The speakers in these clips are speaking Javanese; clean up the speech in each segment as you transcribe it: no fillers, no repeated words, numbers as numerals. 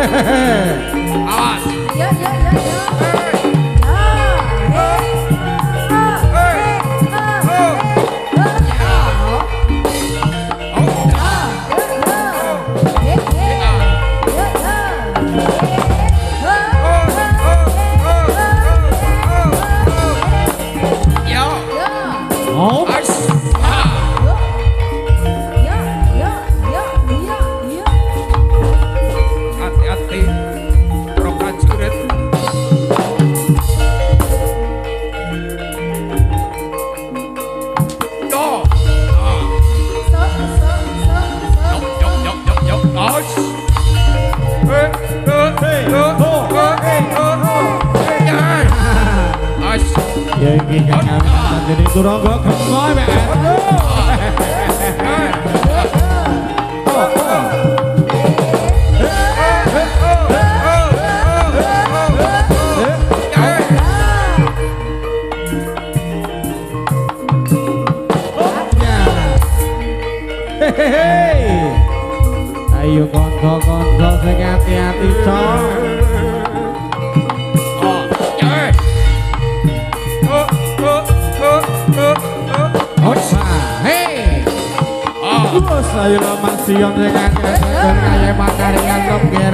Awas. Ya ya ya ya. Hati-hati, pro prajurit. Yo. Yo. Awas. Ya iki kan jadi turangga gemoy mek. Ayo konco-konco sing hati-hati cok. Ayo lemah siang sing akeh kaya makarian kepir.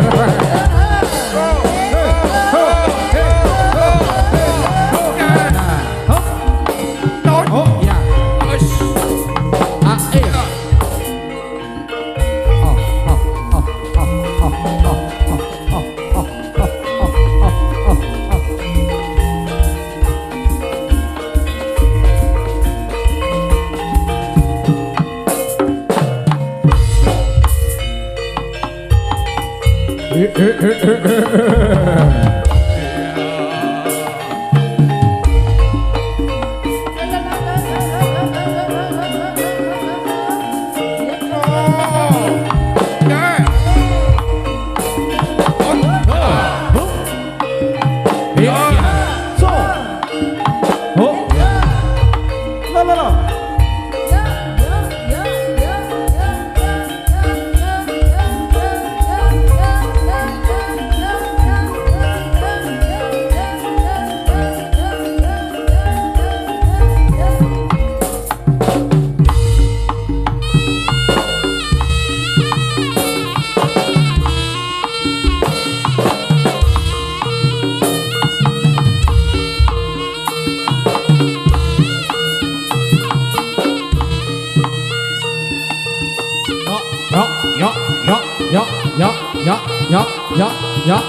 Ya.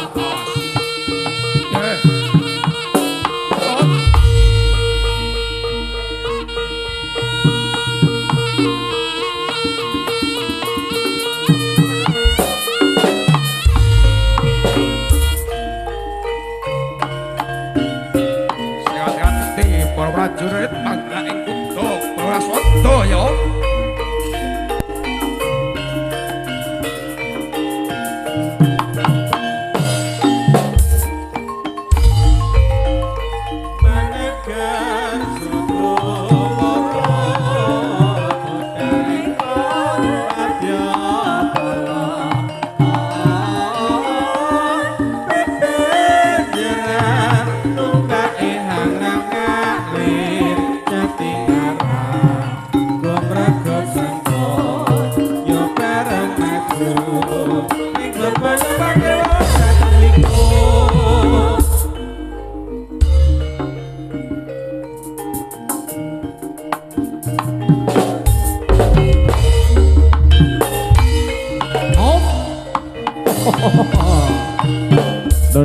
Hati-hati para prajurit mangga ing kutha Prasada ya.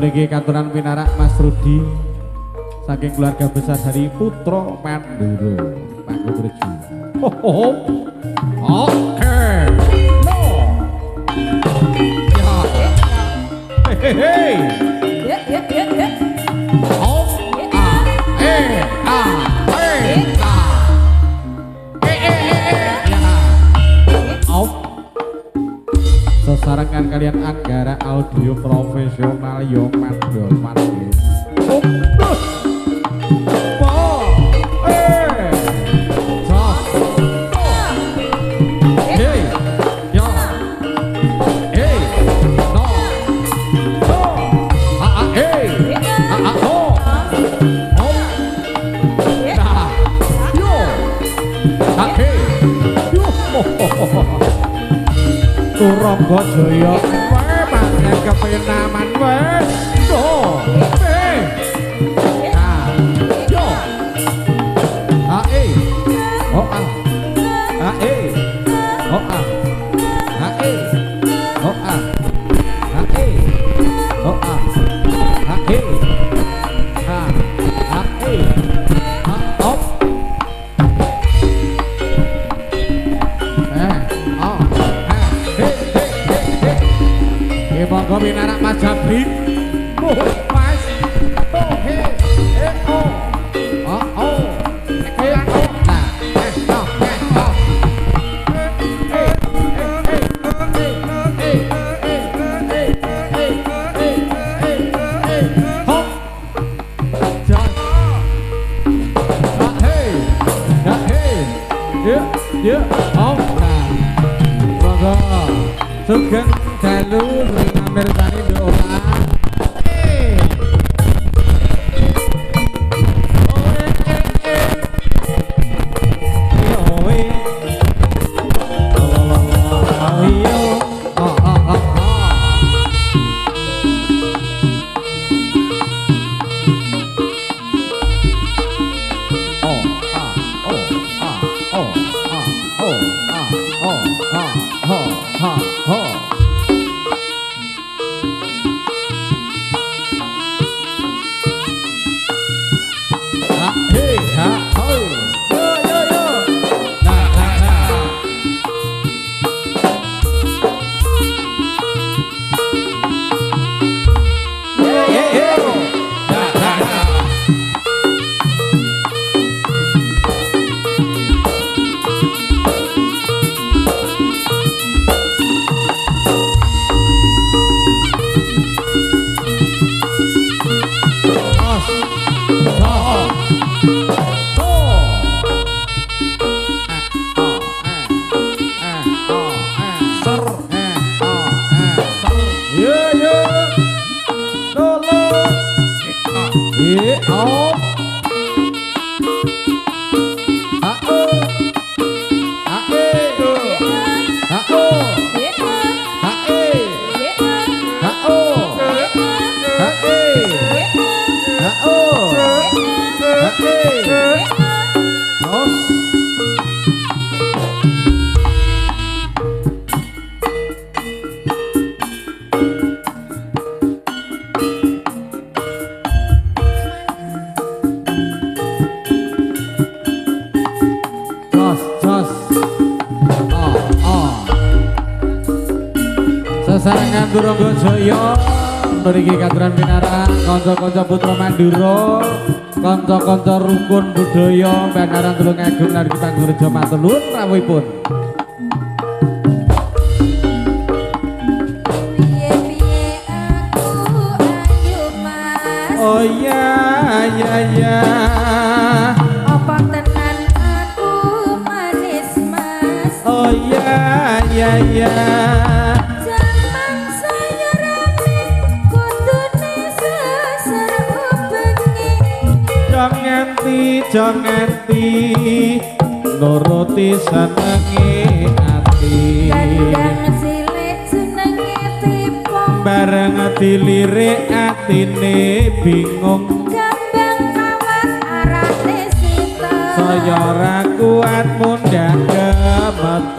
Niki katuran pinarak Mas Rudi saking keluarga besar dari Putra Mandura Pak Gubreju. Oke. No. Ya. Hei. Ya. Oh. Sesarengan kalian Anggara Audio Profesional yo mandor mandor. Ake. Turangga Jaya wae pancen kepenaman wis. Oh. Ah. Yo. Ae. Oh ah. Ae. Oh ah. Ae. Oh ah. Ae. Oh ah. Ae. Ha. Ae. Ha. Op. Oh. He. Monggo pinarak Mas Jabri. Mas. Oh he. Oh. Oh oh. Ya, oh, nah, monggo, sugeng dalu mirsani doa. Sesarengan Turangga Jaya mriki katuran pinarak kanca-kanca putra Mandura, kanca-kanca rukun budaya Banaran Tulungagung lan Pangurja matur nuwun rawuhipun. Piye-piye aku ayu Mas. Oh ya ya ya. Apa tenan aku manis Mas. Oh ya ya ya. Jangan nganti nuruti senenge ati Kandang cilik jenenge tipong bareng dilirik atine bingung Gambang awas arane sita saya ora kuat mundhak gemeter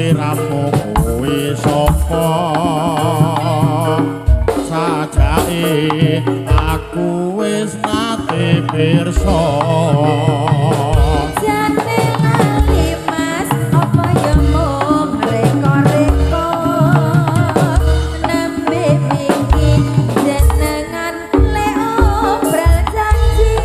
sliramu kuwi sapa sajake aku wis nate pirsa jane lali mas apa ya mung reko-reko nembe iki jenengan le obral janji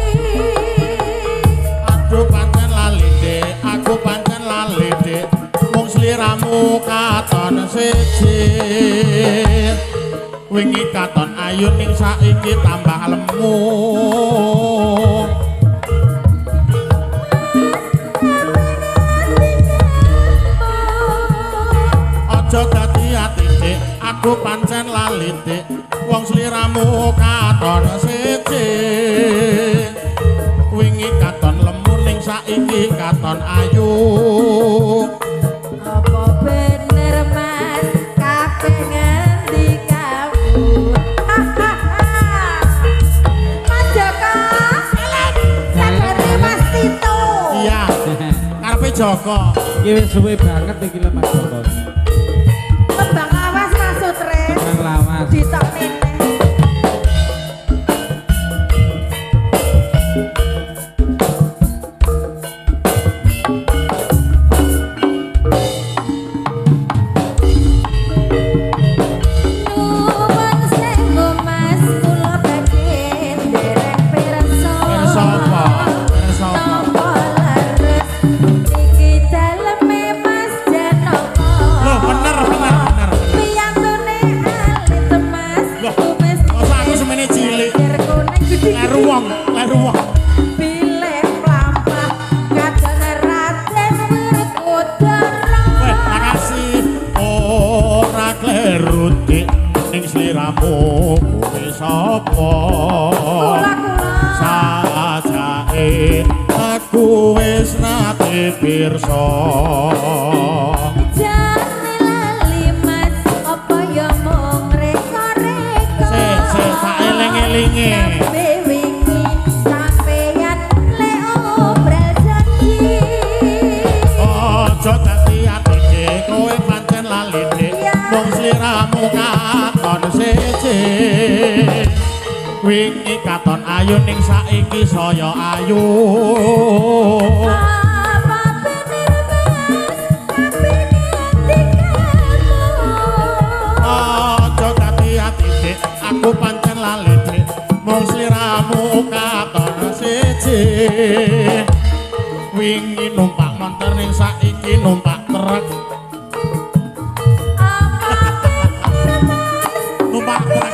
aduh pancen lali Dik aku pancen lali Dik mung sliramu katon siji wingi katon ayu ning saiki tambah lemu aja dadi ati Dik aku pancen lali Dik wong sliramu katon siji wingi katon lemu ning saiki katon ayu apa bener mas kabeh ngendi kamu Mas Joko sadari Mas Tito iya karepe Joko Iki wis suwe banget iki lho Mas Joko. Tembang lawas maksud Re Nang lawas. ditok meneh Nuwun sewu Mas kula badhe nderek pirsa Pirsa apa? Pirsa apa? Napa leres niki daleme Mas Janaka loh bener piyantune alit Mas Loh, kumis masa aku semene cilik? Lir kuning gede leru wong pilih mlampah kadang Raden Werkudara weh makasih ora kleru Dik ning sliramu kuwi sapa sajake aku wis nate pirsa jane lali Mas apa ya mung reko-reko sik tak eling-elinge Sampe wingi sampeyan le obral janji aja dadi ati Dik kowe pancen lali Dik mung sliramu katon siji wingi katon ayu ning saiki saya ayu apa bener Mas kabeh ngendi kamu aja dadi ati Dik aku pancen lali Dik mung sliramu katon siji wingi numpak montor ning saiki numpak truk numpak truk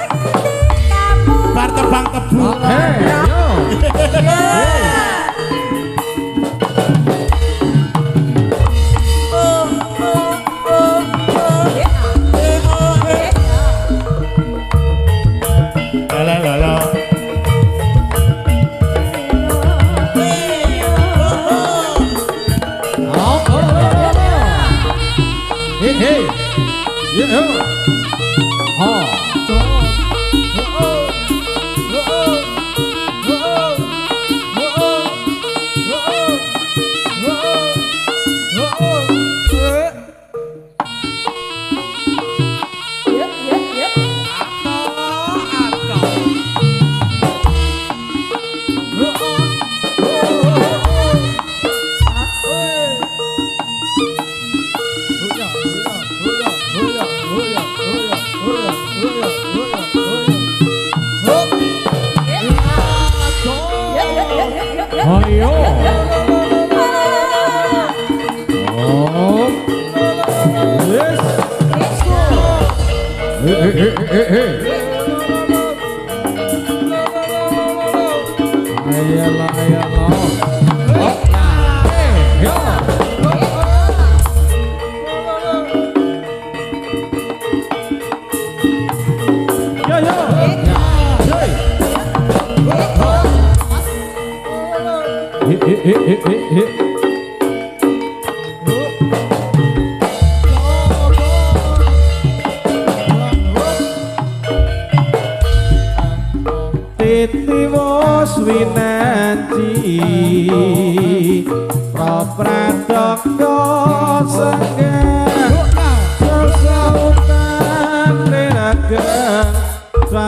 bar tebang tebu Hei, yo. Lala. Oh, oh, oh, oh. Hey, hey. Yo. Oh. Yuk, yuk, yuk. Ayo. Oh. Yes. Hey. Ayolah. Oh. Hey, yo. Hey. Titi wos winanci prapradakya senggah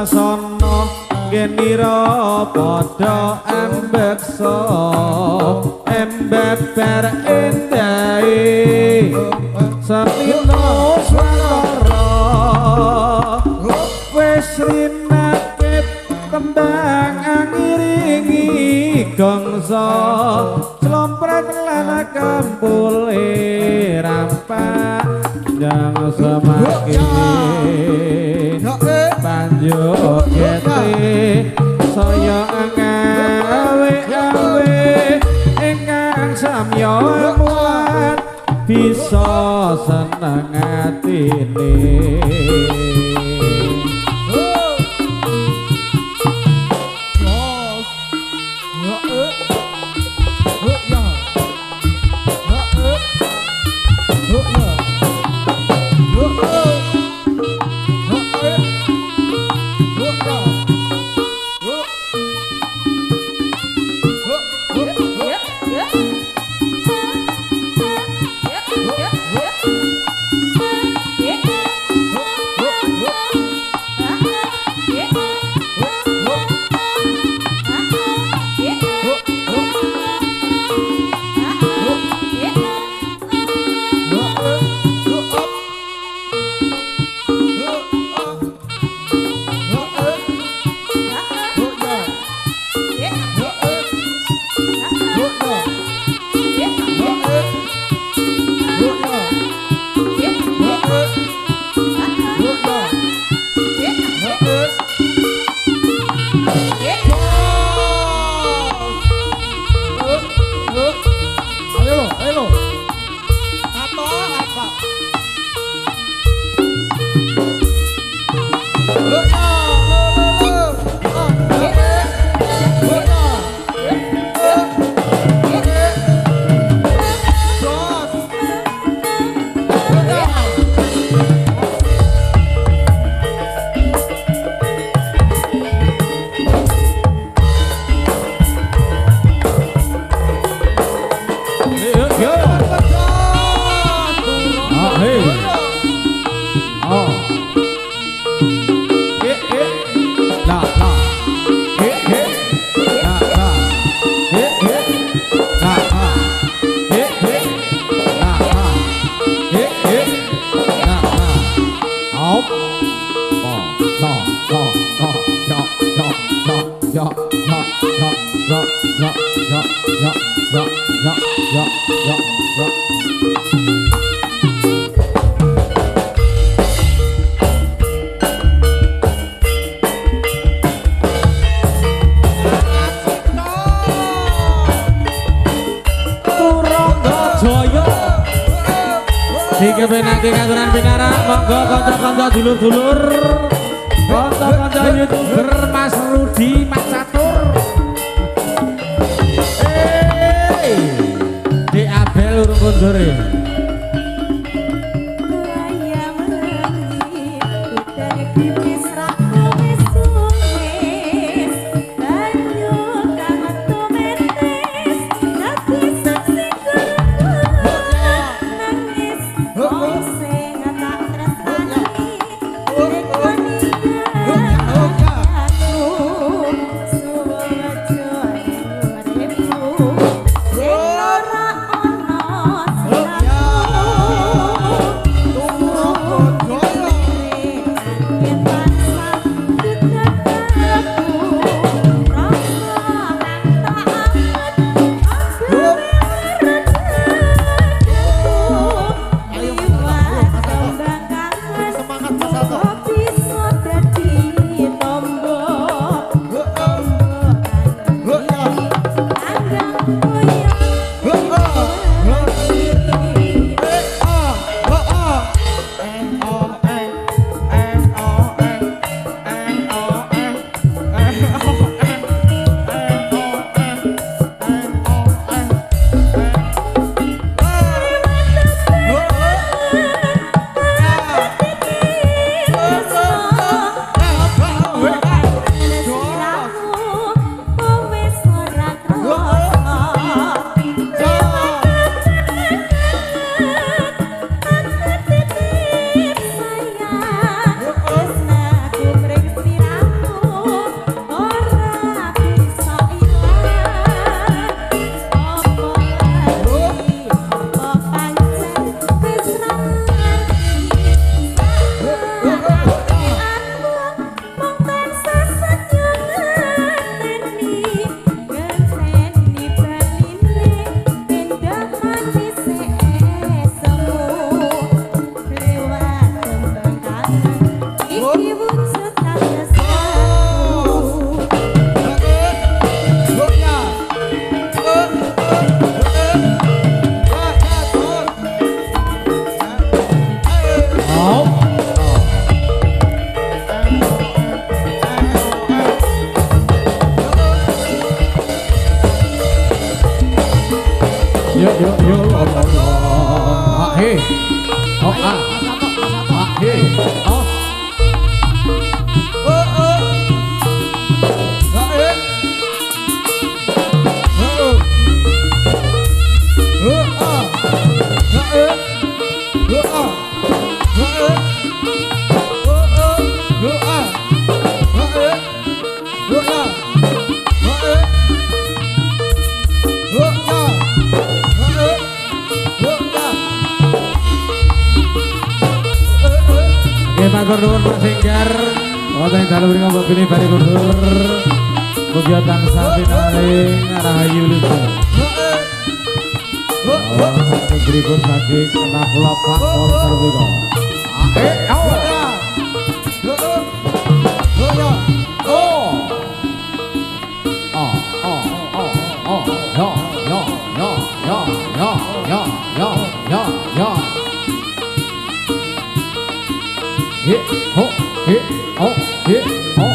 wasana genira padha embeksa embeber endahe sapino swara wis rinakit kembang angiringi gongso slompret lan kampule rampak jang semakin banjur kete saya ngawe-awe ingkang samya muat bisa seneng atine dikepenake katuran pinarak monggo kanca-kanca dulur-dulur kanca-kanca YouTuber Mas Rudi Mas Catur Dek Abel urung kondore yo yo yo lo lo. Ah he. Oh ah. Ah he. Oh. Oh oh. Ah he. Oh oh. Oh ah. Ah he. Oh ah. Ah he. Oh oh. Oh ah. Ah he. Oh ah. Matur nuwun Pak Singgar, wonten dalu mriku mbok pilih bari kundur. Mugi tansah pinaring rahayu lucu. Saking berikut saking kena kula Pak Monster mriku. Hit, ho, hit, ho, hit, ho.